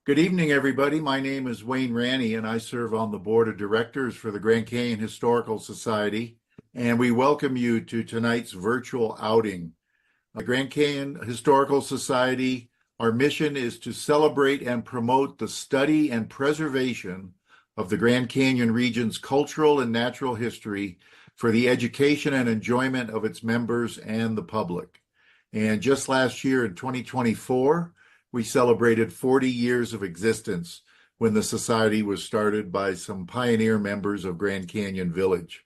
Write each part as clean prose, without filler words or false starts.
Good evening, everybody. My name is Wayne Ranney, and I serve on the board of directors for the Grand Canyon Historical Society. And we welcome you to tonight's virtual outing. The Grand Canyon Historical Society, our mission is to celebrate and promote the study and preservation of the Grand Canyon region's cultural and natural history for the education and enjoyment of its members and the public. And just last year in 2024, we celebrated 40 years of existence when the society was started by some pioneer members of Grand Canyon Village.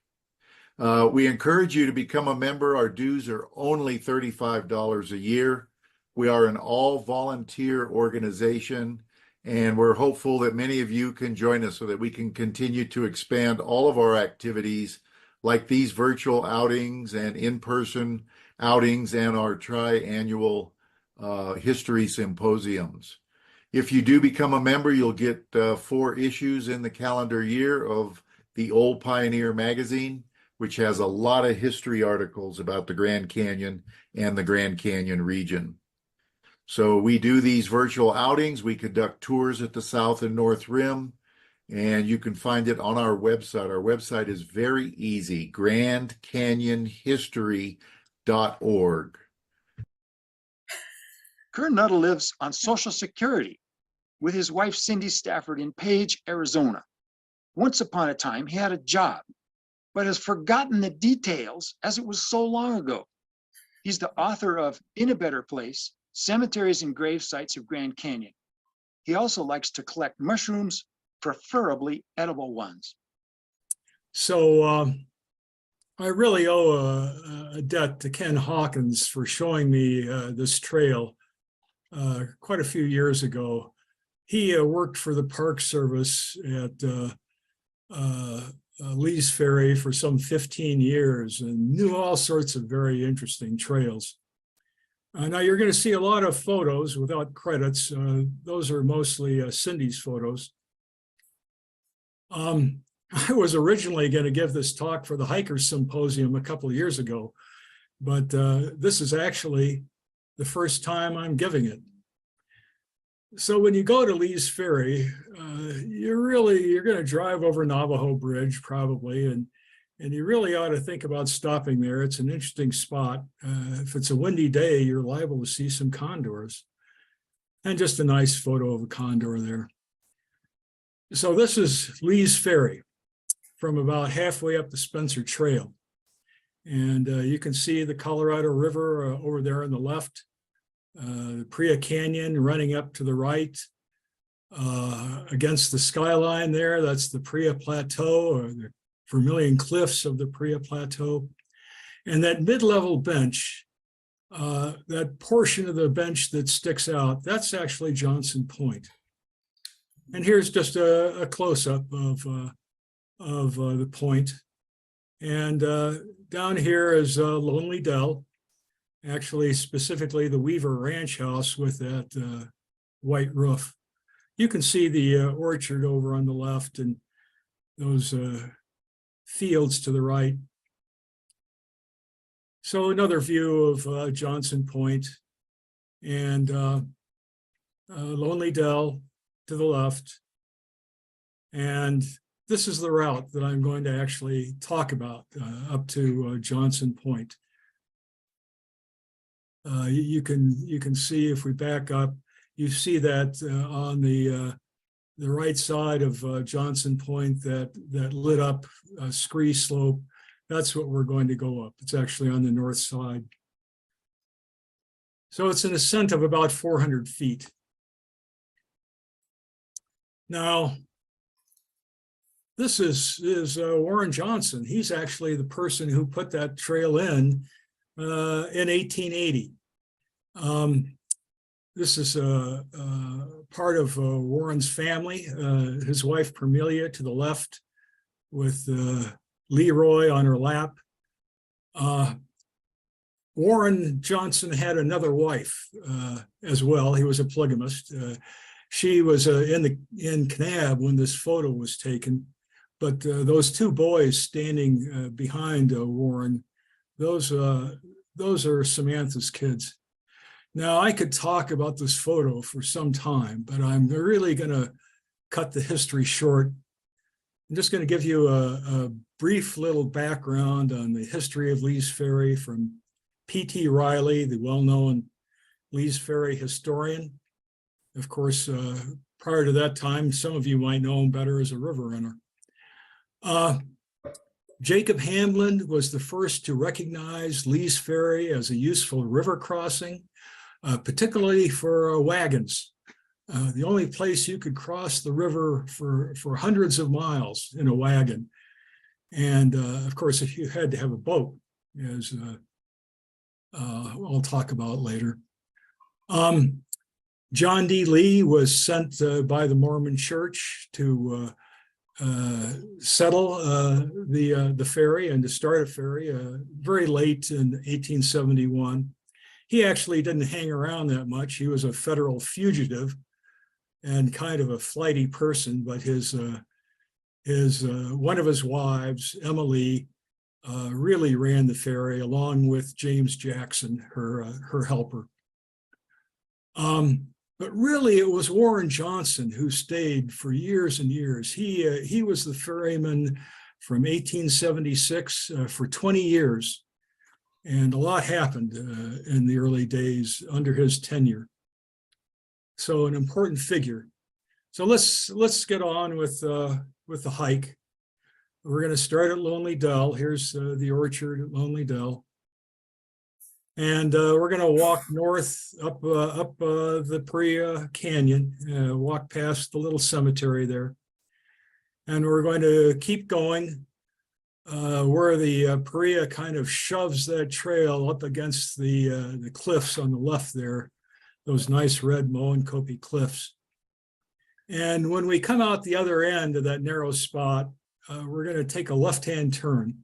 We encourage you to become a member. Our dues are only $35 a year. We are an all-volunteer organization, and we're hopeful that many of you can join us so that we can continue to expand all of our activities like these virtual outings and in-person outings and our tri-annual history symposiums. If you do become a member, you'll get 4 issues in the calendar year of the Old Pioneer magazine, which has a lot of history articles about the Grand Canyon and the Grand Canyon region. So we do these virtual outings. We conduct tours at the South and North Rim, and you can find it on our website. Our website is very easy, grandcanyonhistory.org. Kern Nuttall lives on Social Security with his wife, Cindy Stafford, in Page, Arizona. Once upon a time, he had a job, but has forgotten the details as it was so long ago. He's the author of In a Better Place, Cemeteries and Grave Sites of Grand Canyon. He also likes to collect mushrooms, preferably edible ones. So I really owe a debt to Ken Hawkins for showing me this trail quite a few years ago. He worked for the Park Service at Lee's Ferry for some 15 years and knew all sorts of very interesting trails. Now you're going to see a lot of photos without credits. Those are mostly Cindy's photos. I was originally going to give this talk for the Hikers Symposium a couple of years ago, but this is actually the first time I'm giving it. So when you go to Lee's Ferry, you're going to drive over Navajo Bridge probably, and you really ought to think about stopping there. It's an interesting spot. If it's a windy day, you're liable to see some condors, and just a nice photo of a condor there. So this is Lee's Ferry from about halfway up the Spencer Trail. And you can see the Colorado River over there on the left, the Priya Canyon running up to the right. Against the skyline there, that's the Priya Plateau, or the Vermilion Cliffs of the Priya Plateau. And that mid-level bench, that portion of the bench that sticks out, that's actually Johnson Point. And here's just a close-up of the point. And down here is Lonely Dell, actually specifically the Weaver Ranch House with that white roof. You can see the orchard over on the left and those fields to the right. So another view of Johnson Point and Lonely Dell to the left. And this is the route that I'm going to actually talk about up to Johnson Point. You can see, if we back up, you see that on the right side of Johnson Point, that lit up scree slope. That's what we're going to go up. It's actually on the north side. So it's an ascent of about 400 feet. Now, this is Warren Johnson. He's actually the person who put that trail in 1880. This is part of Warren's family. His wife, Permelia, to the left, with Leroy on her lap. Warren Johnson had another wife as well. He was a polygamist. She was in Kanab when this photo was taken, but those 2 boys standing behind Warren, those are Samantha's kids. Now, I could talk about this photo for some time, but I'm really going to cut the history short. I'm just going to give you a brief little background on the history of Lee's Ferry from P.T. Riley, the well-known Lee's Ferry historian. Of course, prior to that time, some of you might know him better as a river runner. Jacob Hamblin was the first to recognize Lee's Ferry as a useful river crossing, particularly for wagons. The only place you could cross the river for hundreds of miles in a wagon. And of course, if you had to have a boat, as I'll talk about later. John D. Lee was sent by the Mormon Church to settle the ferry and to start a ferry very late in 1871. He actually didn't hang around that much. He was a federal fugitive and kind of a flighty person, but his one of his wives, Emily, really ran the ferry along with James Jackson, her helper. But really, it was Warren Johnson who stayed for years and years. He was the ferryman from 1876 for 20 years, and a lot happened in the early days under his tenure. So an important figure. So let's get on with the hike. We're going to start at Lonely Dell. Here's the orchard at Lonely Dell. And we're going to walk north up the Paria Canyon, walk past the little cemetery there. And we're going to keep going where the Paria kind of shoves that trail up against the cliffs on the left there, those nice red Moenkopi cliffs. And when we come out the other end of that narrow spot, we're going to take a left-hand turn.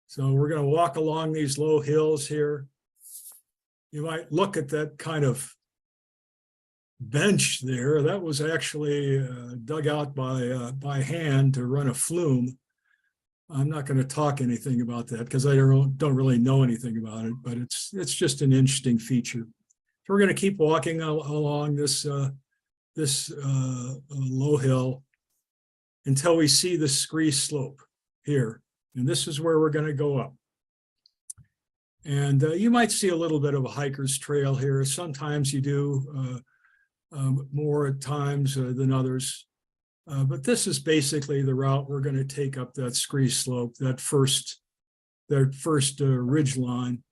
So we're going to walk along these low hills here. You might look at that kind of bench there. That was actually dug out by hand to run a flume. I'm not going to talk anything about that because I don't really know anything about it, but it's just an interesting feature. So we're going to keep walking along this low hill until we see the scree slope here. And this is where we're going to go up. And you might see a little bit of a hiker's trail here. Sometimes you do more at times than others. But this is basically the route we're going to take up that scree slope, that first ridge line.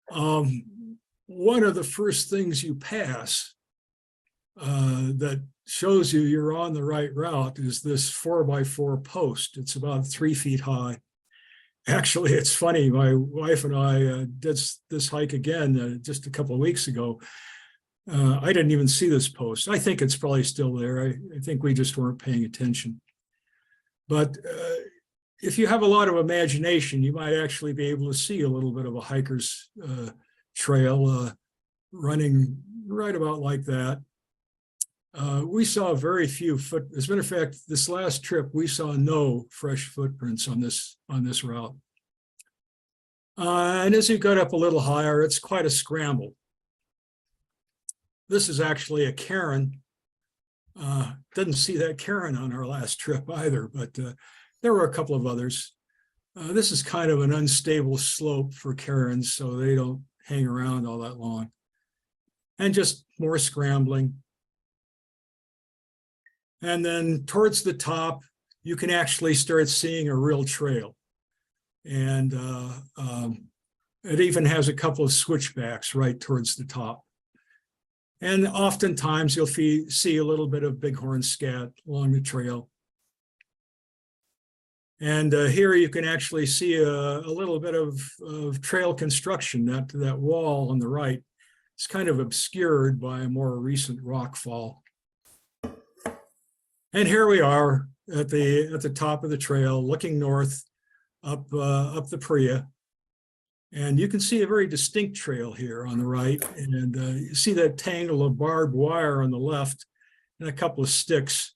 One of the first things you pass that shows you you're on the right route is this 4x4 post. It's about 3 feet high. Actually, it's funny. My wife and I did this hike again just a couple of weeks ago. I didn't even see this post. I think it's probably still there. I think we just weren't paying attention. But if you have a lot of imagination, you might actually be able to see a little bit of a hiker's trail running right about like that. We saw very few as a matter of fact, this last trip, we saw no fresh footprints on this route. And as you got up a little higher, it's quite a scramble. This is actually a Kern. Didn't see that Kern on our last trip either, but there were a couple of others. This is kind of an unstable slope for Kerns, so they don't hang around all that long. And just more scrambling. And then towards the top, you can actually start seeing a real trail. And it even has a couple of switchbacks right towards the top. And oftentimes you'll see a little bit of bighorn scat along the trail. And here you can actually see a little bit of trail construction. That wall on the right is kind of obscured by a more recent rock fall. And here we are at the top of the trail, looking north up the Paria. And you can see a very distinct trail here on the right. And you see that tangle of barbed wire on the left and a couple of sticks.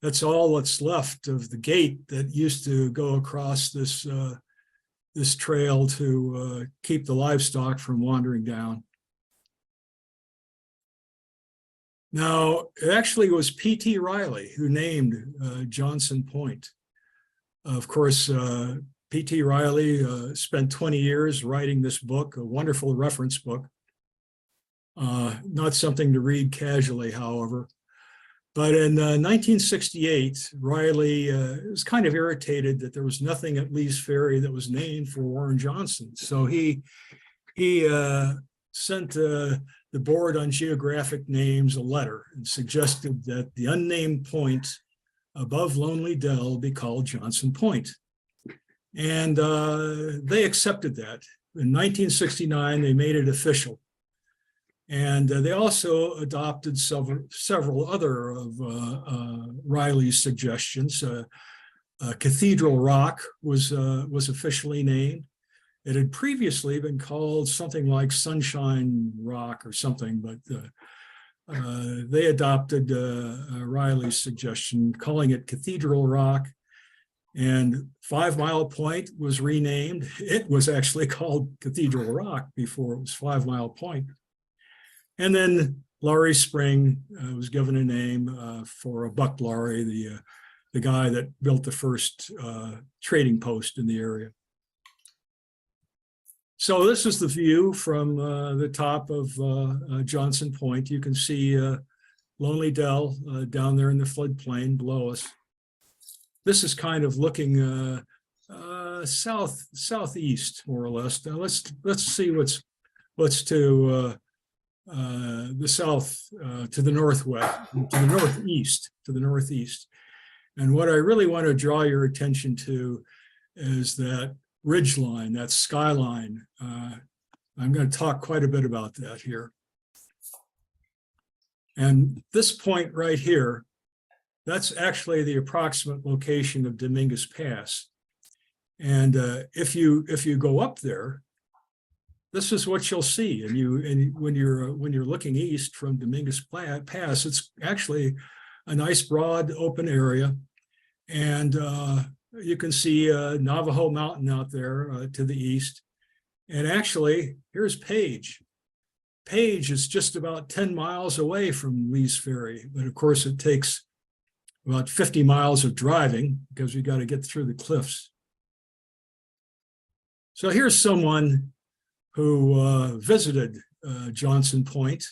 That's all that's left of the gate that used to go across this this trail to keep the livestock from wandering down. Now, it actually was P.T. Riley who named Johnson Point. Of course, P.T. Riley spent 20 years writing this book, a wonderful reference book. Not something to read casually, however. But in 1968, Riley was kind of irritated that there was nothing at Lee's Ferry that was named for Warren Johnson. So he sent the Board on Geographic Names a letter and suggested that the unnamed point above Lonely Dell be called Johnson Point. And they accepted that. In 1969, they made it official. And they also adopted several other of Riley's suggestions. Cathedral Rock was officially named. It had previously been called something like Sunshine Rock or something, but they adopted Riley's suggestion, calling it Cathedral Rock. And 5 Mile Point was renamed. It was actually called Cathedral Rock before it was 5 Mile Point. And then Laurie Spring was given a name for Buck Laurie, the guy that built the first trading post in the area. So this is the view from the top of Johnson Point. You can see Lonely Dell down there in the floodplain below us. This is kind of looking southeast, more or less. Now let's see what's to the south, to the northwest, to the northeast. And what I really want to draw your attention to is that ridge line, that skyline. I'm going to talk quite a bit about that here. And this point right here, that's actually the approximate location of Dominguez Pass. And if you go up there, this is what you'll see. And when you're looking east from Dominguez Pass, it's actually a nice broad open area. And you can see Navajo Mountain out there to the east. And actually, here's Page. Page is just about 10 miles away from Lee's Ferry. But of course, it takes about 50 miles of driving because we got to get through the cliffs. So here's someone who visited Johnson Point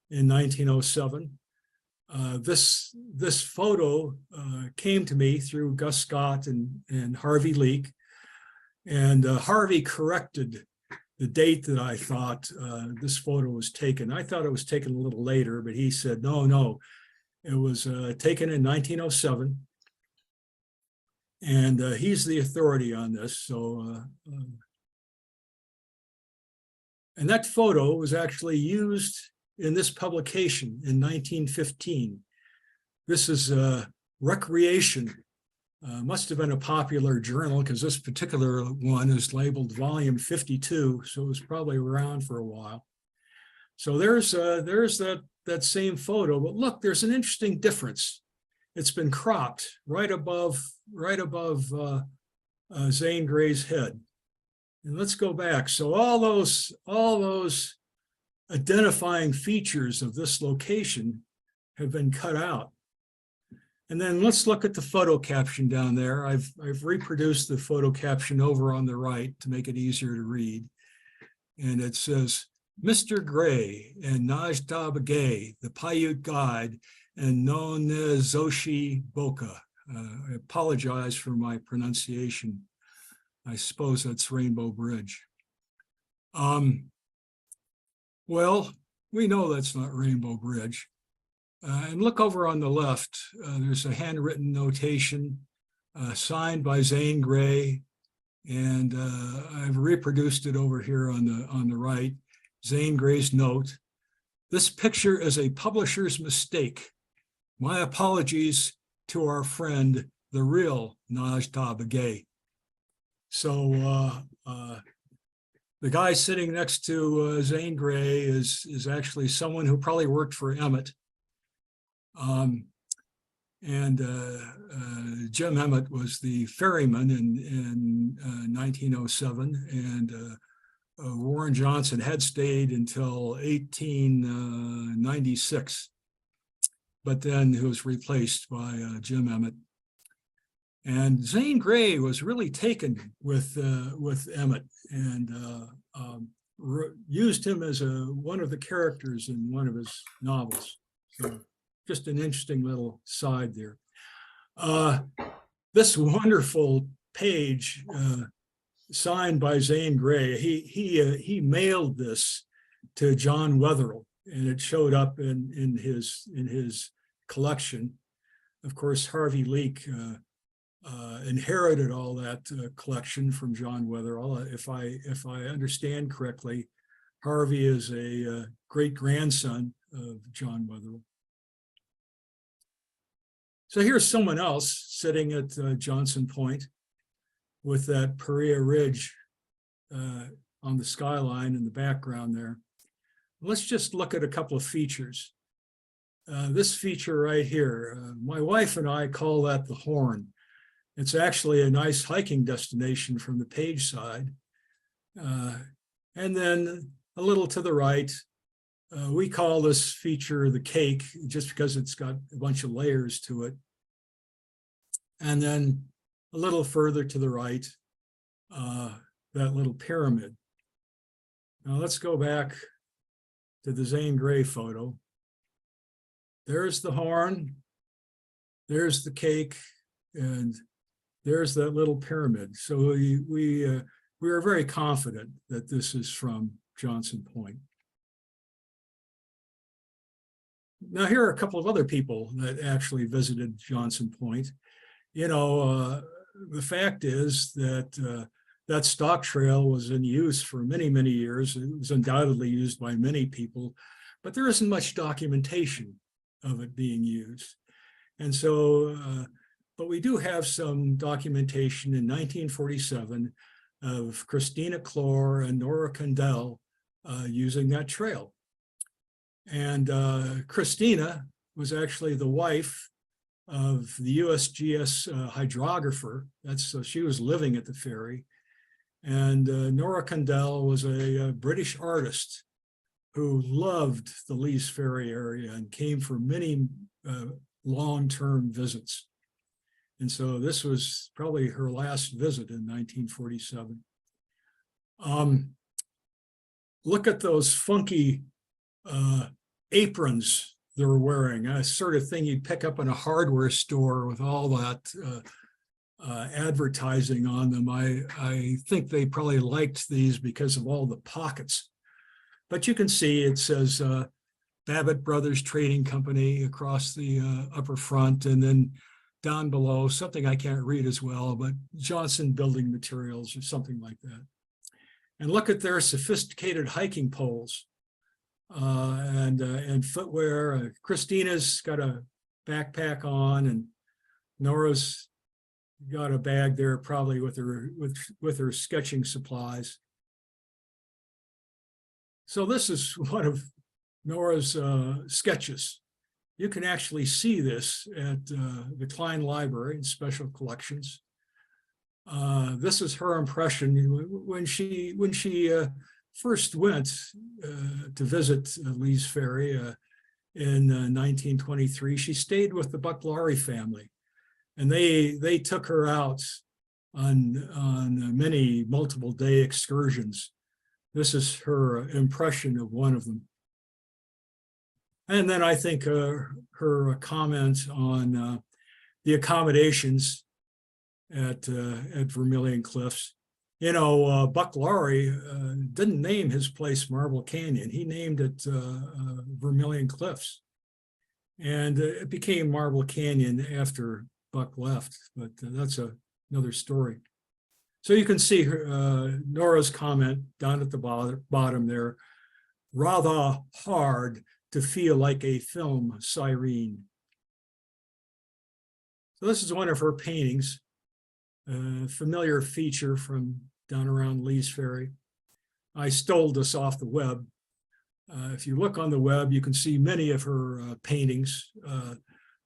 in 1907. This photo came to me through Gus Scott and Harvey Leake. And Harvey corrected the date that I thought this photo was taken. I thought it was taken a little later, but he said, no, it was taken in 1907. And he's the authority on this. So, and that photo was actually used in this publication in 1915. This is Recreation. Must have been a popular journal because this particular one is labeled volume 52, so it was probably around for a while. So there's that same photo, but look, there's an interesting difference. It's been cropped right above Zane Gray's head. And let's go back. So all those identifying features of this location have been cut out. And then let's look at the photo caption down there. I've reproduced the photo caption over on the right to make it easier to read. And it says, Mr. Gray and Najda Begay, the Paiute guide, and Nonezoshi Boka. I apologize for my pronunciation. I suppose that's Rainbow Bridge. Well, we know that's not Rainbow Bridge. And look over on the left, there's a handwritten notation signed by Zane Gray, and I've reproduced it over here on the right, Zane Gray's note. This picture is a publisher's mistake. My apologies to our friend, the real Najda Begay. So the guy sitting next to Zane Gray is actually someone who probably worked for Emmett. And Jim Emmett was the ferryman in 1907, and Warren Johnson had stayed until 1896, but then he was replaced by Jim Emmett. And Zane Grey was really taken with Emmett, and used him as one of the characters in one of his novels. So just an interesting little side there. This wonderful page signed by Zane Grey, he mailed this to John Wetherell, and it showed up in his collection. Of course, Harvey Leake inherited all that collection from John Wetherell. If I understand correctly, Harvey is a great grandson of John Wetherell. So here's someone else sitting at Johnson Point with that Paria Ridge on the skyline in the background there. Let's just look at a couple of features. This feature right here, my wife and I call that the Horn. It's actually a nice hiking destination from the Page side. And then a little to the right, we call this feature the Cake, just because it's got a bunch of layers to it. And then a little further to the right, that little pyramid. Now let's go back to the Zane Grey photo. There's the Horn, there's the Cake, and there's that little pyramid. So we are very confident that this is from Johnson Point. Now, here are a couple of other people that actually visited Johnson Point. You know, the fact is that that stock trail was in use for many, many years. It was undoubtedly used by many people, but there isn't much documentation of it being used. And so, but we do have some documentation in 1947 of Christina Clore and Nora Condell using that trail. And Christina was actually the wife of the USGS hydrographer. So she was living at the ferry. And Nora Condell was a British artist who loved the Lees Ferry area and came for many long-term visits. And so this was probably her last visit in 1947. Look at those funky aprons they're wearing, a sort of thing you'd pick up in a hardware store with all that advertising on them. I think they probably liked these because of all the pockets. But you can see it says Babbitt Brothers Trading Company across the upper front, and then down below, something I can't read as well, but Johnson Building Materials or something like that. And look at their sophisticated hiking poles and footwear. Christina's got a backpack on, and Nora's got a bag there, probably with her sketching supplies. So this is one of Nora's sketches. You can actually see this at the Klein Library in Special Collections. This is her impression when she first went to visit Lees Ferry in 1923. She stayed with the Bucklari family, and they took her out on many multiple-day excursions. This is her impression of one of them. And then I think her comment on the accommodations at Vermilion Cliffs. You know, Bucklari didn't name his place Marble Canyon. He named it Vermilion Cliffs. And it became Marble Canyon after Buck left, but that's another story. So you can see Nora's comment down at the bottom there, rather hard to feel like a film siren. So this is one of her paintings, a familiar feature from down around Lees Ferry. I stole this off the web. If you look on the web, you can see many of her paintings.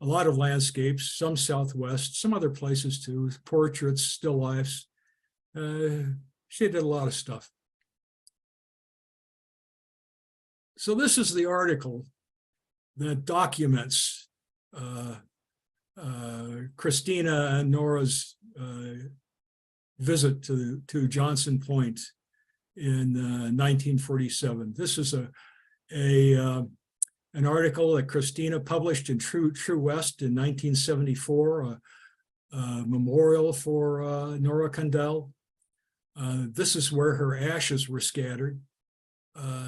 a lot of landscapes, some Southwest, some other places too, portraits, still lifes. She did a lot of stuff. So this is the article that documents Christina and Nora's visit to Johnson Point in 1947. This is an article that Christina published in True West in 1974, a memorial for Nora Condell. This is where her ashes were scattered.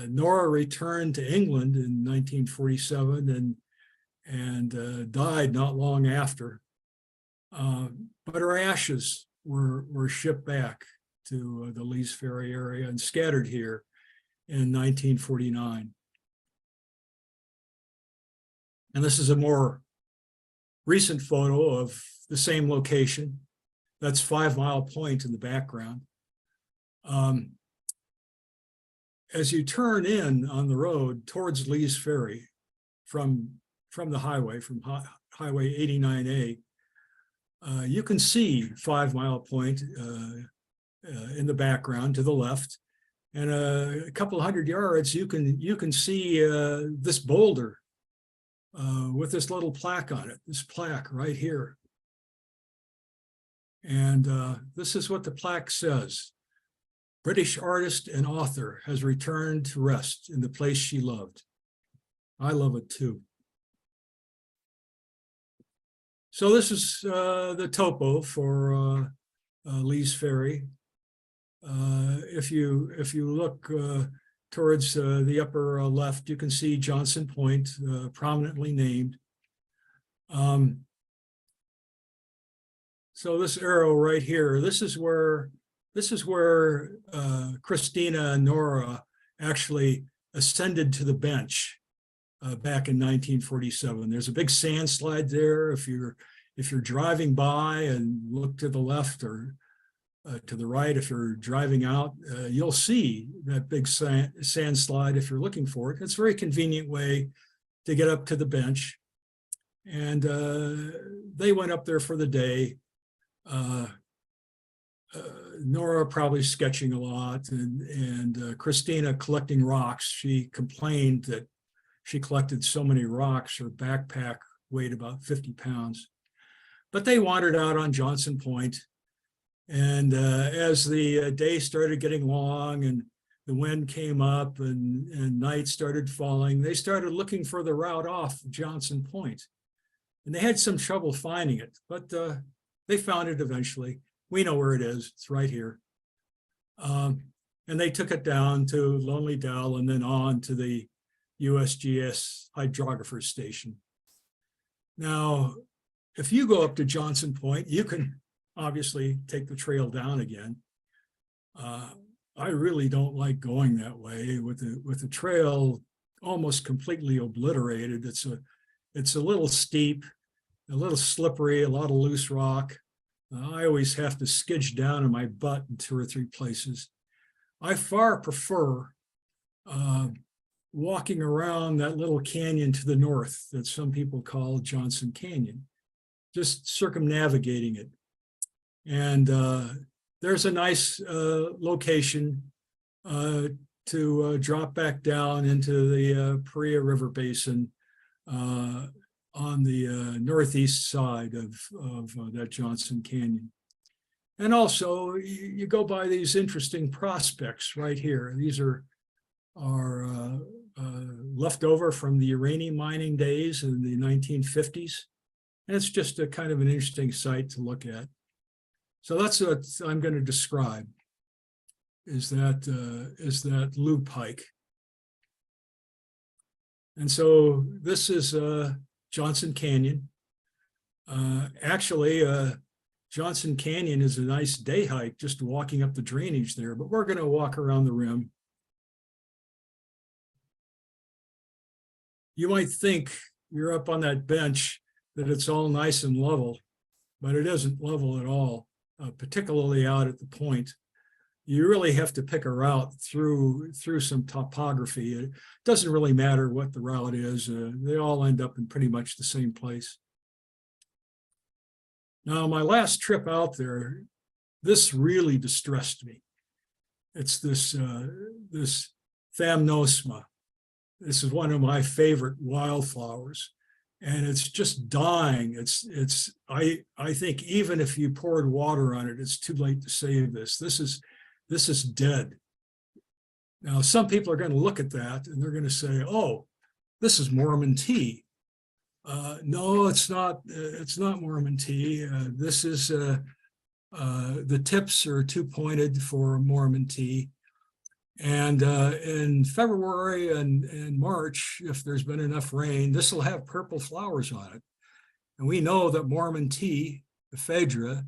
Nora returned to England in 1947 and died not long after. But her ashes were shipped back to the Lee's Ferry area and scattered here in 1949. And this is a more recent photo of the same location. That's 5 Mile Point in the background. As you turn in on the road towards Lee's Ferry from the highway, from Highway 89A, you can see 5 Mile Point in the background to the left. And a couple hundred yards, you can see this boulder with this little plaque on it, this plaque right here. And this is what the plaque says. British artist and author has returned to rest in the place she loved. I love it too. So this is the topo for Lee's Ferry. If you look towards the upper left, you can see Johnson Point, prominently named. So this arrow right here, this is where Christina and Nora actually ascended to the bench back in 1947. There's a big sand slide there. If you're driving by and look to the left or to the right, if you're driving out, you'll see that big sand slide if you're looking for it. It's a very convenient way to get up to the bench. And they went up there for the day. Nora probably sketching a lot, and Christina collecting rocks. She complained that she collected so many rocks, her backpack weighed about 50 pounds. But they wandered out on Johnson Point, and as the day started getting long and the wind came up and night started falling, they started looking for the route off Johnson Point. And they had some trouble finding it, but they found it eventually. We know where it is. It's right here. And they took it down to Lonely Dell and then on to the USGS hydrographer station. Now, if you go up to Johnson Point, you can obviously take the trail down again. I really don't like going that way with the trail almost completely obliterated. It's a little steep, a little slippery, a lot of loose rock. I always have to skidge down on my butt in 2 or 3 places. I far prefer walking around that little canyon to the north that some people call Johnson Canyon, just circumnavigating it. And there's a nice location to drop back down into the Paria River Basin on the northeast side of that Johnson Canyon. And also, you go by these interesting prospects right here. These are left over from the uranium mining days in the 1950s. And it's just a kind of an interesting site to look at. So that's what I'm going to describe, is that loop hike. And so this is Johnson Canyon. Actually, Johnson Canyon is a nice day hike, just walking up the drainage there, but we're going to walk around the rim. You might think you're up on that bench that it's all nice and level, but it isn't level at all, particularly out at the point. You really have to pick a route through some topography. It doesn't really matter what the route is. They all end up in pretty much the same place. Now, my last trip out there, this really distressed me. It's this thamnosma. This is one of my favorite wildflowers, and it's just dying. I think even if you poured water on it, it's too late to save this. This is dead. Now, some people are going to look at that and they're going to say, "Oh, this is Mormon tea." No, it's not. It's not Mormon tea. This is the tips are too pointed for Mormon tea. And in February and March, if there's been enough rain, this will have purple flowers on it. And we know that Mormon tea, the Phaedra,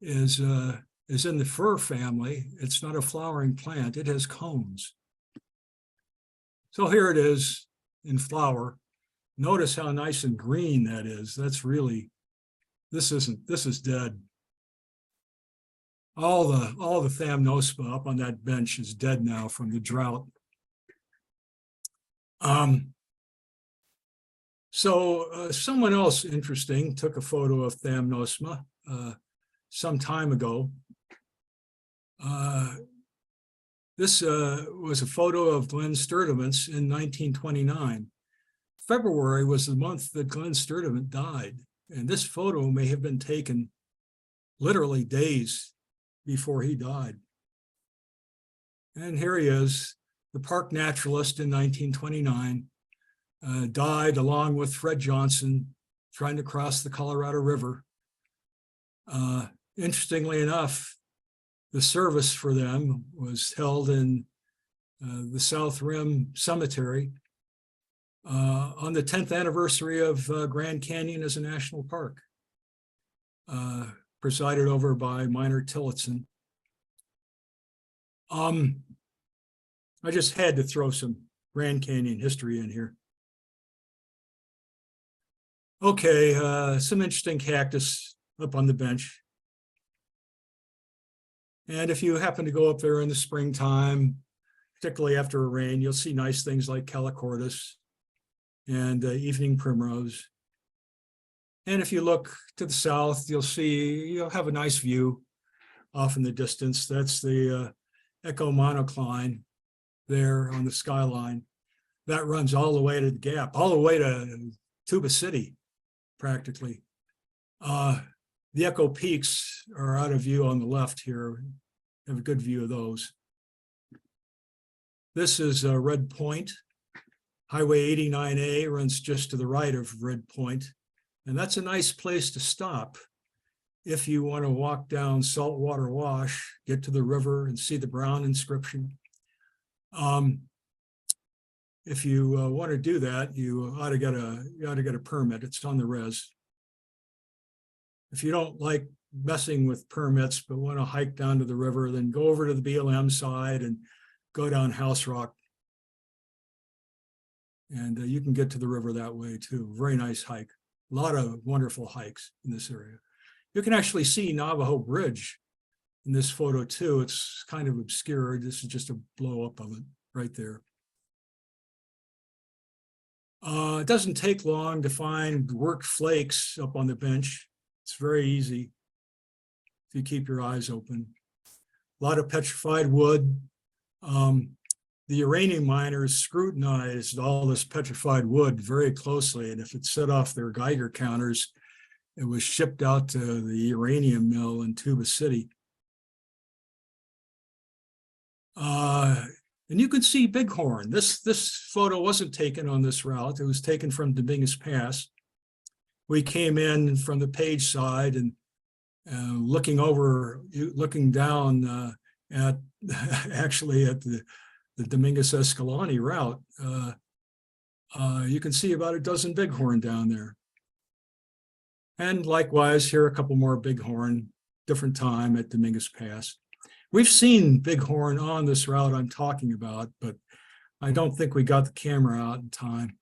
is in the fir family. It's not a flowering plant. It has cones. So here it is in flower. Notice how nice and green that is. That's really, this is dead. All the thamnosma up on that bench is dead now from the drought. Someone else interesting took a photo of thamnosma some time ago. This was a photo of Glen Sturdivant's in 1929. February was the month that Glen Sturdivant died, and this photo may have been taken literally days before he died. And here he is, the park naturalist in 1929, died along with Fred Johnson trying to cross the Colorado River. Interestingly enough, the service for them was held in the South Rim Cemetery on the 10th anniversary of Grand Canyon as a national park, presided over by Minor Tillotson. I just had to throw some Grand Canyon history in here. Okay, some interesting cactus up on the bench. And if you happen to go up there in the springtime, particularly after a rain, you'll see nice things like calicortus and evening primrose. And if you look to the south, you'll have a nice view off in the distance. That's the Echo monocline there on the skyline. That runs all the way to the Gap, all the way to Tuba City, practically. The Echo Peaks are out of view on the left here. Have a good view of those. This is Red Point. Highway 89A runs just to the right of Red Point. And that's a nice place to stop if you want to walk down Saltwater Wash, get to the river and see the Brown inscription. If you want to do that, you ought to get a permit. It's on the res. If you don't like messing with permits but want to hike down to the river, then go over to the BLM side and go down House Rock. And you can get to the river that way too. Very nice hike. A lot of wonderful hikes in this area. You can actually see Navajo Bridge in this photo too. It's kind of obscured. This is just a blow up of it right there. It doesn't take long to find worked flakes up on the bench. It's very easy if you keep your eyes open. A lot of petrified wood. The uranium miners scrutinized all this petrified wood very closely, and if it set off their Geiger counters, it was shipped out to the uranium mill in Tuba City. And you can see Bighorn. This photo wasn't taken on this route. It was taken from Dominguez Pass. We came in from the Page side and looking down at actually at the Dominguez Escalante route. You can see about a dozen bighorn down there. And likewise, here are a couple more bighorn, different time at Dominguez Pass. We've seen bighorn on this route I'm talking about, but I don't think we got the camera out in time.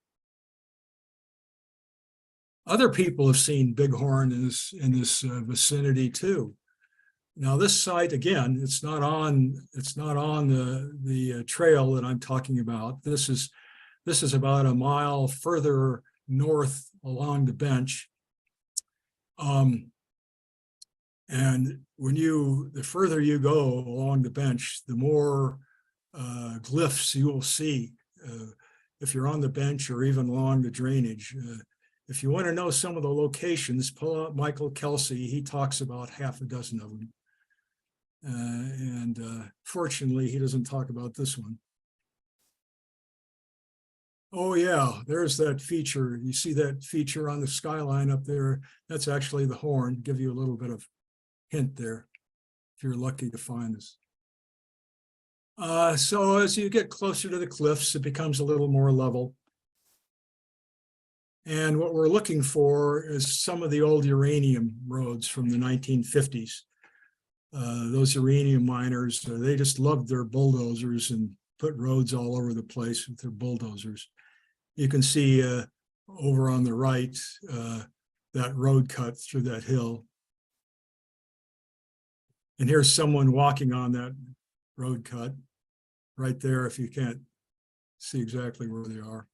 Other people have seen bighorn in this vicinity too. Now this site, again, it's not on the trail that I'm talking about. This is about a mile further north along the bench. And the further you go along the bench, the more glyphs you will see. If you're on the bench or even along the drainage. If you want to know some of the locations, pull out Michael Kelsey. He talks about half a dozen of them. Fortunately, he doesn't talk about this one. Oh yeah, there's that feature. You see that feature on the skyline up there? That's actually the horn. Give you a little bit of hint there, if you're lucky to find this. So as you get closer to the cliffs, it becomes a little more level. And what we're looking for is some of the old uranium roads from the 1950s. Those uranium miners, they just loved their bulldozers and put roads all over the place with their bulldozers. You can see over on the right, that road cut through that hill. And here's someone walking on that road cut right there, if you can't see exactly where they are.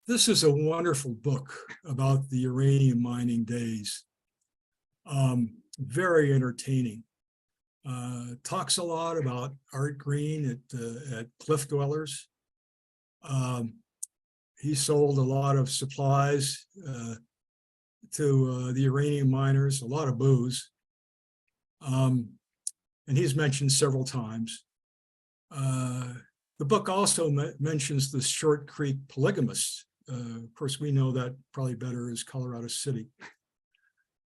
This is a wonderful book about the uranium mining days. Very entertaining. Talks a lot about Art Green at Cliff Dwellers. He sold a lot of supplies to the uranium miners, a lot of booze. And he's mentioned several times. The book also mentions the Short Creek polygamists. Of course, we know that probably better as Colorado City.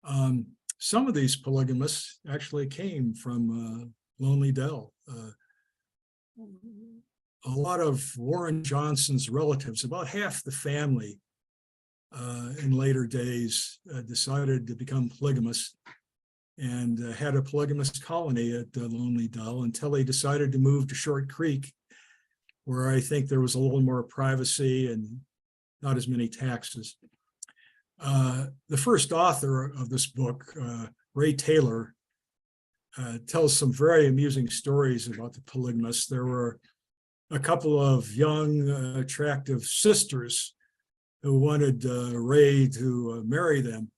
Some of these polygamists actually came from Lonely Dell. A lot of Warren Johnson's relatives, about half the family in later days decided to become polygamists and had a polygamous colony at Lonely Dell until they decided to move to Short Creek, where I think there was a little more privacy and not as many taxes. The first author of this book, Ray Taylor, tells some very amusing stories about the polygamists. There were a couple of young, attractive sisters who wanted Ray to marry them,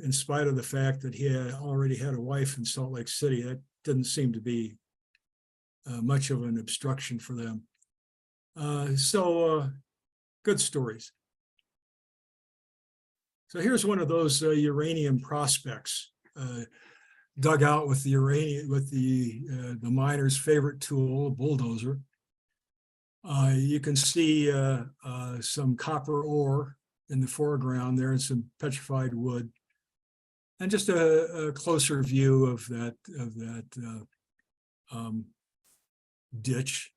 in spite of the fact that he had already had a wife in Salt Lake City. That didn't seem to be much of an obstruction for them. Good stories. So here's one of those uranium prospects dug out with the uranium, with the miner's favorite tool, a bulldozer. You can see some copper ore in the foreground there and some petrified wood, and just a closer view of that ditch.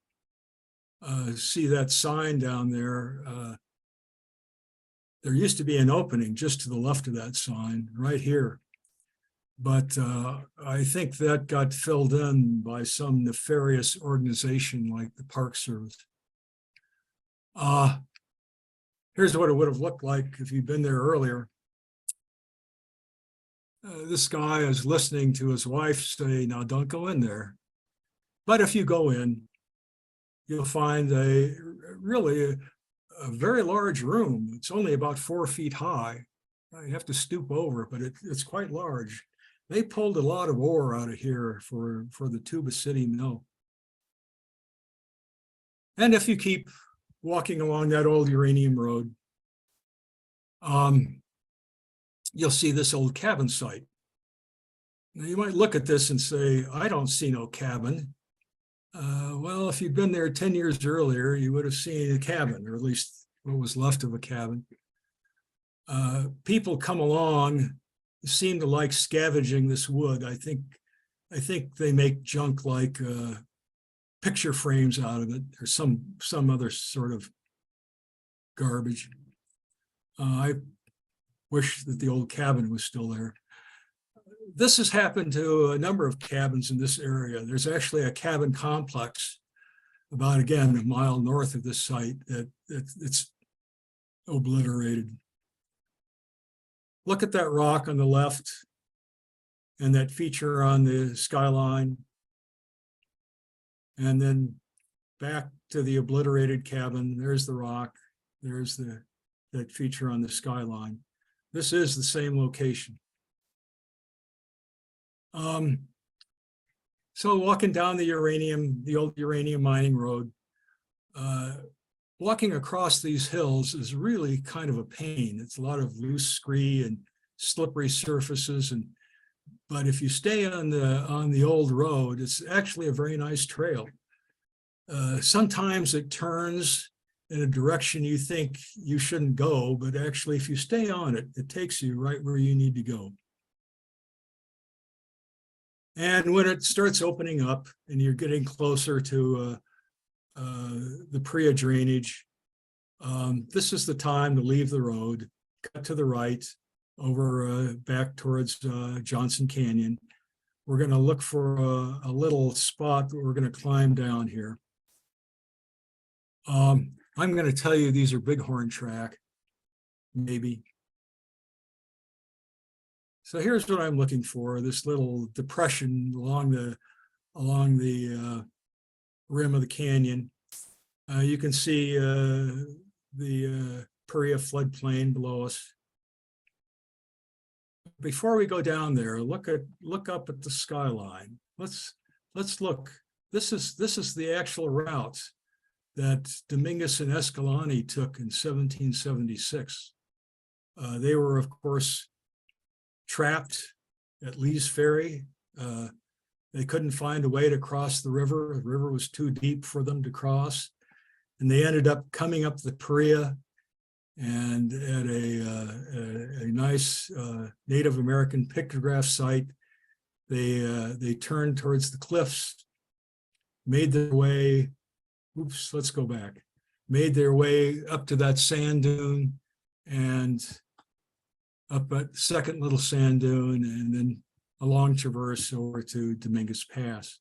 See that sign down there. There used to be an opening just to the left of that sign, right here. But I think that got filled in by some nefarious organization like the Park Service. Here's what it would have looked like if you'd been there earlier. This guy is listening to his wife say, "Now don't go in there." But if you go in, you'll find a very large room. It's only about 4 feet high. You have to stoop over, but it's quite large. They pulled a lot of ore out of here for the Tuba City mill. And if you keep walking along that old uranium road, you'll see this old cabin site. Now you might look at this and say, "I don't see no cabin." Well, if you'd been there 10 years earlier, you would have seen a cabin, or at least what was left of a cabin. People come along, seem to like scavenging this wood. I think they make junk like picture frames out of it, or some other sort of garbage. I wish that the old cabin was still there. This has happened to a number of cabins in this area. There's actually a cabin complex about, again, a mile north of this site it's obliterated. Look at that rock on the left and that feature on the skyline. And then back to the obliterated cabin. There's the rock. There's that feature on the skyline. This is the same location. So walking down the old uranium mining road, walking across these hills is really kind of a pain. It's a lot of loose scree and slippery surfaces, but if you stay on the old road, it's actually a very nice trail. Sometimes it turns in a direction you think you shouldn't go, but actually if you stay on it, it takes you right where you need to go. And when it starts opening up and you're getting closer to the Priya drainage, this is the time to leave the road, cut to the right, over back towards Johnson Canyon. We're going to look for a little spot that we're going to climb down here. I'm going to tell you these are bighorn track, maybe. So here's what I'm looking for, this little depression along the rim of the canyon. You can see the Paria floodplain below us. Before we go down there, look up at the skyline. Let's look. This is the actual route that Dominguez and Escalante took in 1776. They were, of course, trapped at Lee's Ferry. They couldn't find a way to cross the river. The river was too deep for them to cross. And they ended up coming up the Paria, and at a nice Native American pictograph site, they turned towards the cliffs, made their way, let's go back, made their way up to that sand dune and up a second little sand dune, and then a long traverse over to Dominguez Pass.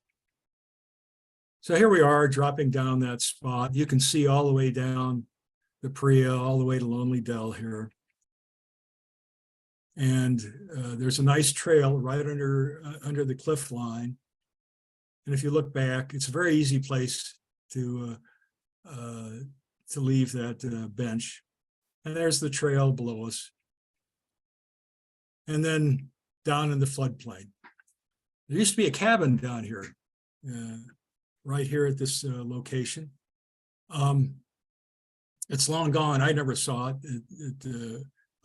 So here we are dropping down that spot. You can see all the way down the Paria, all the way to Lonely Dell here. And there's a nice trail right under the cliff line. And if you look back, it's a very easy place to leave that bench. And there's the trail below us. And then down in the floodplain. There used to be a cabin down here, right here at this location. It's long gone. I never saw it.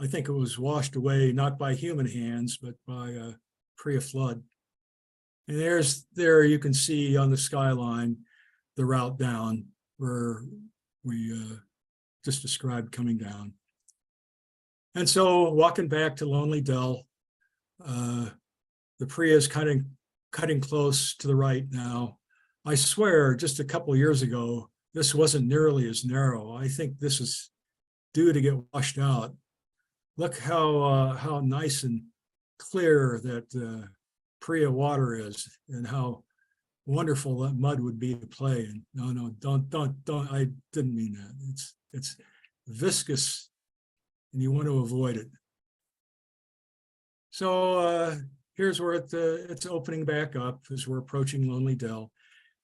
I think it was washed away, not by human hands, but by pre-flood. And there you can see on the skyline the route down where we just described coming down. And so walking back to Lonely Dell, the Priya is cutting close to the right now. I swear, just a couple of years ago, this wasn't nearly as narrow. I think this is due to get washed out. Look how nice and clear that Priya water is, and how wonderful that mud would be to play in. No, don't. I didn't mean that. It's viscous, and you want to avoid it. So here's where it's opening back up as we're approaching Lonely Dell.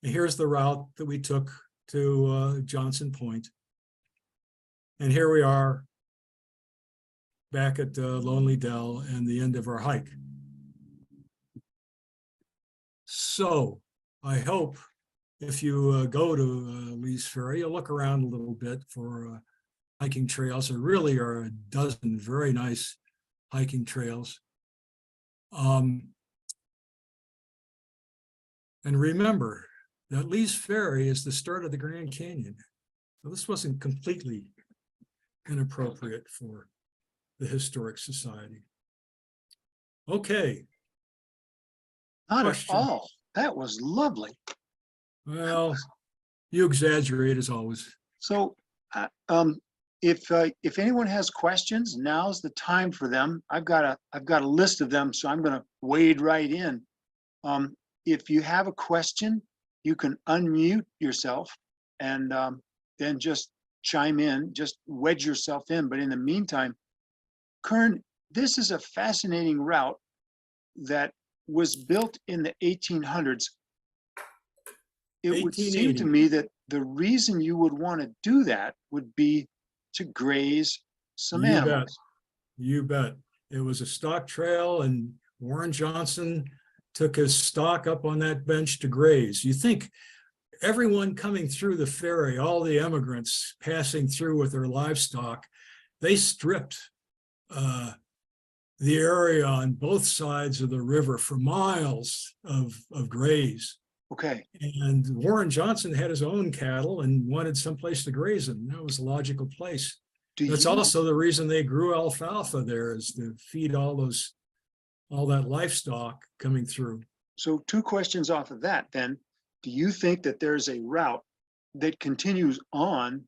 And here's the route that we took to Johnson Point. And here we are back at Lonely Dell and the end of our hike. So I hope if you go to Lee's Ferry, you'll look around a little bit for hiking trails. There really are a dozen very nice hiking trails. And remember that Lee's Ferry is the start of the Grand Canyon. So this wasn't completely inappropriate for the Historic Society. Okay. Not Question. at all. That was lovely. Well, you exaggerate as always. So if anyone has questions, now's the time for them. I've got a list of them, so I'm going to wade right in. If you have a question, you can unmute yourself and then just chime in, just wedge yourself in. But in the meantime, Kern, this is a fascinating route that was built in the 1800s. It would seem to me that the reason you would want to do that would be to graze some animals. You bet. It was a stock trail, and Warren Johnson took his stock up on that bench to graze. You think everyone coming through the ferry, all the immigrants passing through with their livestock, they stripped the area on both sides of the river for miles of graze. Okay. And Warren Johnson had his own cattle and wanted someplace to graze them. That was a logical place. That's also the reason they grew alfalfa there, is to feed all that livestock coming through. So 2 questions off of that then. Do you think that there's a route that continues on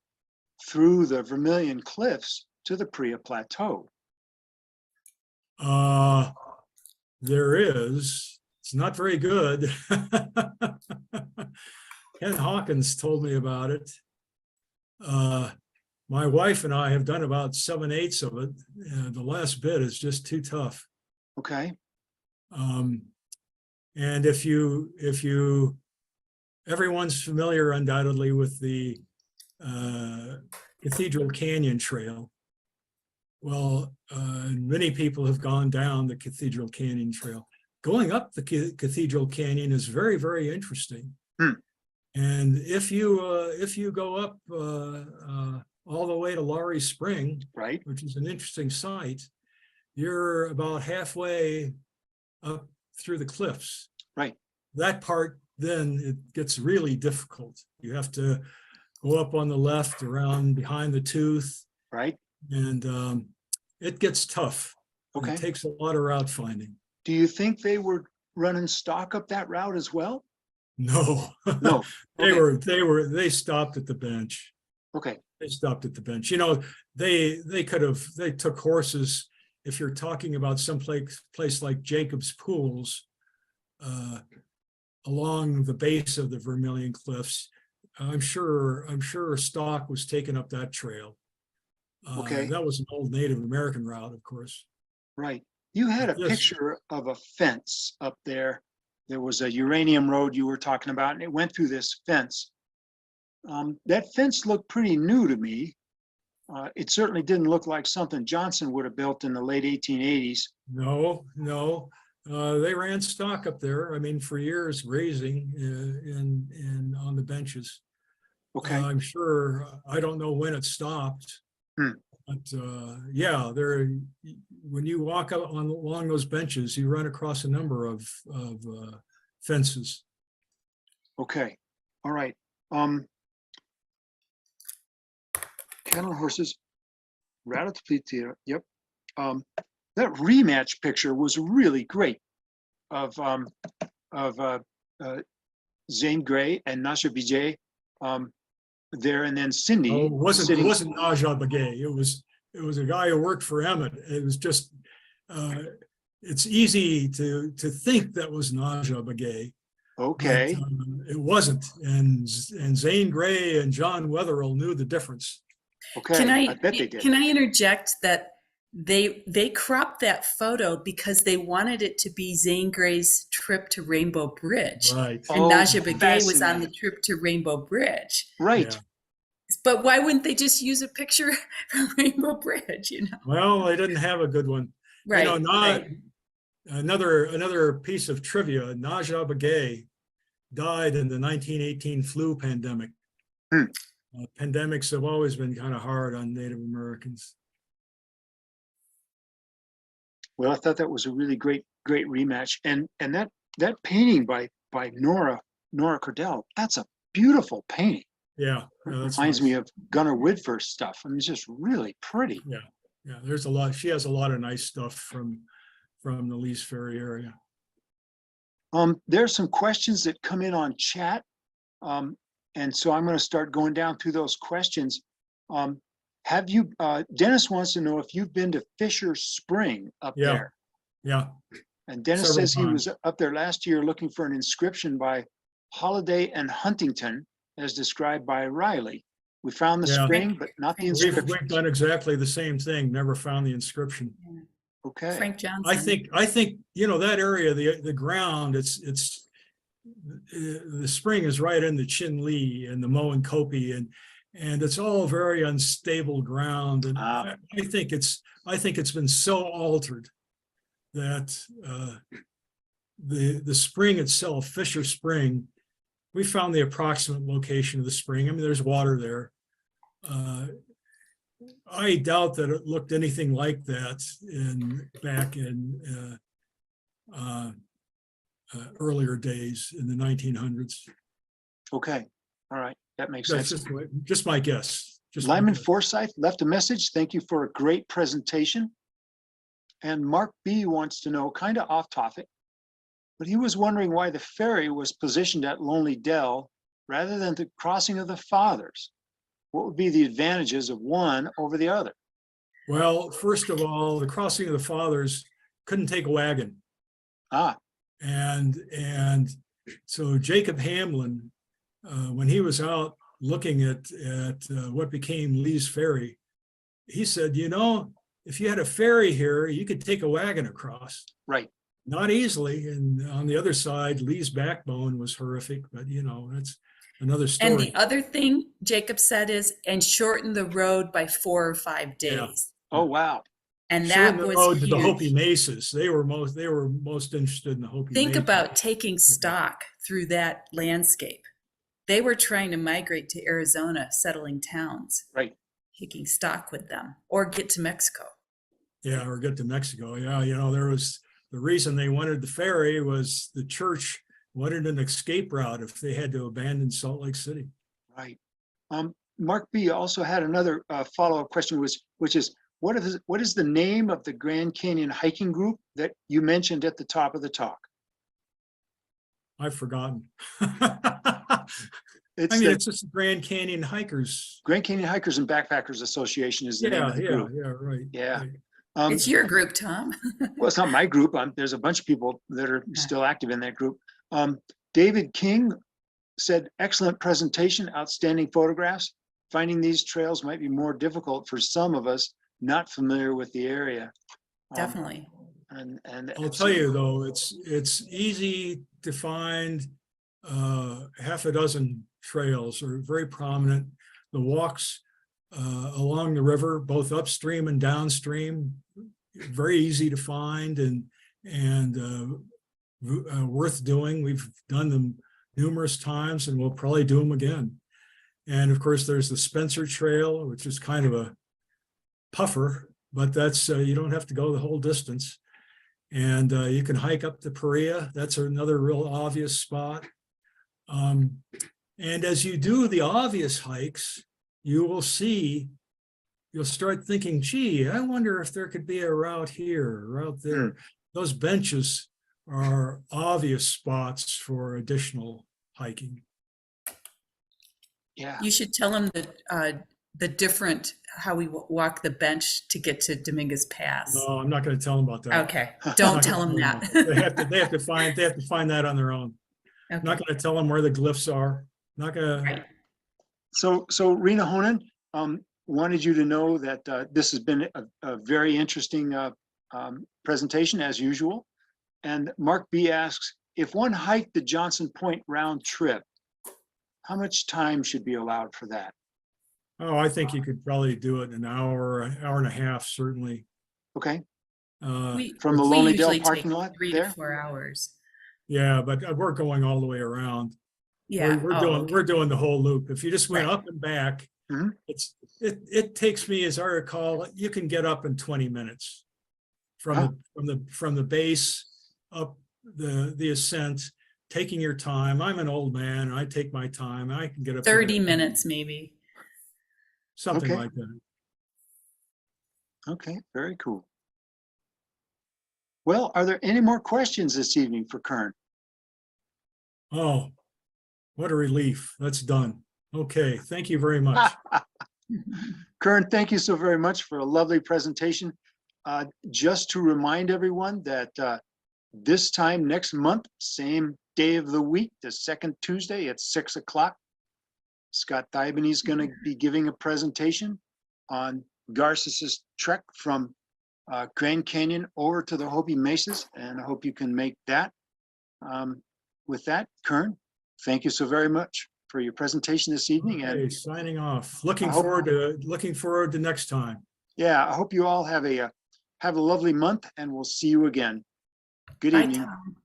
through the Vermilion Cliffs to the Priya Plateau? There is. It's not very good. Ken Hawkins told me about it. My wife and I have done about 7/8 of it. The last bit is just too tough. Okay. And if you, everyone's familiar undoubtedly with the Cathedral Canyon Trail. Well, many people have gone down the Cathedral Canyon Trail. Going up the Cathedral Canyon is very, very interesting. And if you go up all the way to Laurie Spring, Right. which is an interesting site, you're about halfway up through the cliffs. Right. That part, then it gets really difficult. You have to go up on the left around behind the tooth, Right. and it gets tough. Okay. It takes a lot of route finding. Do you think they were running stock up that route as well? No, No. they stopped at the bench. Okay. They stopped at the bench. You know, they took horses. If you're talking about some place like Jacob's Pools, along the base of the Vermilion Cliffs, I'm sure stock was taken up that trail. Okay. That was an old Native American route, of course. Right. You had a Yes. picture of a fence up there. There was a uranium road you were talking about, and it went through this fence. That fence looked pretty new to me. It certainly didn't look like something Johnson would have built in the late 1880s. No. They ran stock up there. I mean, for years, grazing in on the benches. Okay. I'm sure. I don't know when it stopped, but yeah, when you walk out along those benches, you run across a number of fences. Okay. All right. Cattle, horses, Rattlefleet. Yep. That rematch picture was really great of Zane Grey and Nasha Vijay there, and then Cindy. Oh, it wasn't sitting. Naja Begay. It was a guy who worked for Emmett. It was just it's easy to think that was Naja Begay. Okay. But, it wasn't, and Zane Grey and John Wetherill knew the difference. Okay. I bet they did. Can I interject that they cropped that photo because they wanted it to be Zane Grey's trip to Rainbow Bridge. Right. And Oh, Naja Begay was on the fascinating. trip to Rainbow Bridge. Right. Yeah. But why wouldn't they just use a picture from Rainbow Bridge, you know? Well, they didn't have a good one. Right. You know, right. another piece of trivia, Naja Begay died in the 1918 flu pandemic. Pandemics have always been kind of hard on Native Americans. Well, I thought that was a really great rematch, and that painting by Nora Cordell, that's a beautiful painting. Yeah, that's Reminds nice. me of Gunnar Woodford's stuff. I mean, it's just really pretty. Yeah, there's a lot. She has a lot of nice stuff from the Lee's Ferry area. There's some questions that come in on chat, and so I'm going to start going down through those questions. Have you? Dennis wants to know if you've been to Fisher Spring up Yeah. there. Yeah, And Dennis Several says he was up there last year looking for an inscription by Holiday and Huntington, as described by Riley. We found the Yeah. spring, but not the inscription. we've done exactly the same thing. Never found the inscription. Okay. Frank Johnson. I think you know that area, the ground. It's the spring is right in the Chin Lee and the Moen Kopi, and it's all very unstable ground. And I think it's been so altered that the spring itself, Fisher Spring, we found the approximate location of the spring. I mean, there's water there. I doubt that it looked anything like that back in earlier days in the 1900s. Okay, all right, that makes That's sense. just my guess. Just my Lyman guess. Forsyth left a message. Thank you for a great presentation. And Mark B wants to know, kind of off topic, but he was wondering why the ferry was positioned at Lonely Dell rather than the crossing of the Fathers. What would be the advantages of one over the other? Well, first of all, the crossing of the Fathers couldn't take a wagon. Ah, And so Jacob Hamlin, when he was out looking at what became Lee's Ferry, he said, you know, if you had a ferry here, you could take a wagon across. right. Not easily. And on the other side, Lee's backbone was horrific, but you know, that's another story. And the other thing Jacob said is, and shorten the road by 4 or 5 days. Oh, wow. And Shorten that the was road to the huge. Hopi Mesas. They were most interested in the Hopi Think Mesas. about taking stock through that landscape. They were trying to migrate to Arizona, settling towns, Right. taking stock with them, or get to Mexico. Yeah, or get to Mexico. Yeah, you know, there was the reason they wanted the ferry was the church wanted an escape route if they had to abandon Salt Lake City. Right. Mark B also had another follow-up question, which is, what is the name of the Grand Canyon hiking group that you mentioned at the top of the talk? I've forgotten. It's I mean, the it's just the Grand Canyon Hikers. Grand Canyon Hikers and Backpackers Association is the name of the group. Right. Yeah. right. It's your group, Tom. Well, it's not my group. There's a bunch of people that are still active in that group. David King said, excellent presentation, outstanding photographs. Finding these trails might be more difficult for some of us not familiar with the area. Definitely. And I'll tell you though, it's easy to find half a dozen trails are very prominent. The walks along the river, both upstream and downstream, very easy to find and worth doing. We've done them numerous times and we'll probably do them again. And of course, there's the Spencer Trail, which is kind of a puffer, but that's you don't have to go the whole distance. And you can hike up to Perea. That's another real obvious spot. And as you do the obvious hikes, you'll start thinking, gee, I wonder if there could be a route here, a route there. Those benches are obvious spots for additional hiking. yeah, You should tell them the different, how we walk the bench to get to Dominguez Pass. No, I'm not going to tell them about that. Okay, don't tell them that. They have to find that on their own. I'm Okay. not going to tell them where the glyphs are. Not going to. Right. So Rena Honan wanted you to know that this has been a very interesting presentation as usual. And Mark B asks, if one hiked the Johnson Point round trip, how much time should be allowed for that? Oh, I think you could probably do it in an hour and a half, certainly. Okay, We- from the we Lonely Dell usually parking take lot 3 there? to 4 hours. Yeah, but we're going all the way around. Yeah. We're doing the whole loop. If you just went Right. up and back, Mhm. it takes me, as I recall, you can get up in 20 minutes from the base up the ascent, taking your time. I'm an old man and I take my time. I can get up there 30 minutes maybe. something Okay. like that. Okay, very cool. Well, are there any more questions this evening for Kern? Oh, what a relief. That's done. Okay, thank you very much. Kern, thank you so very much for a lovely presentation. Just to remind everyone that this time next month, same day of the week, the second Tuesday at 6 o'clock, Scott Thibany is going to be giving a presentation on Garcis's trek from Grand Canyon over to the Hopi Mesas, and I hope you can make that. With that, Kern, thank you so very much for your presentation this evening. Okay, And signing off. Looking I hope- forward to next time. yeah, I hope you all have a lovely month, and we'll see you again. Good Bye, evening. Tom.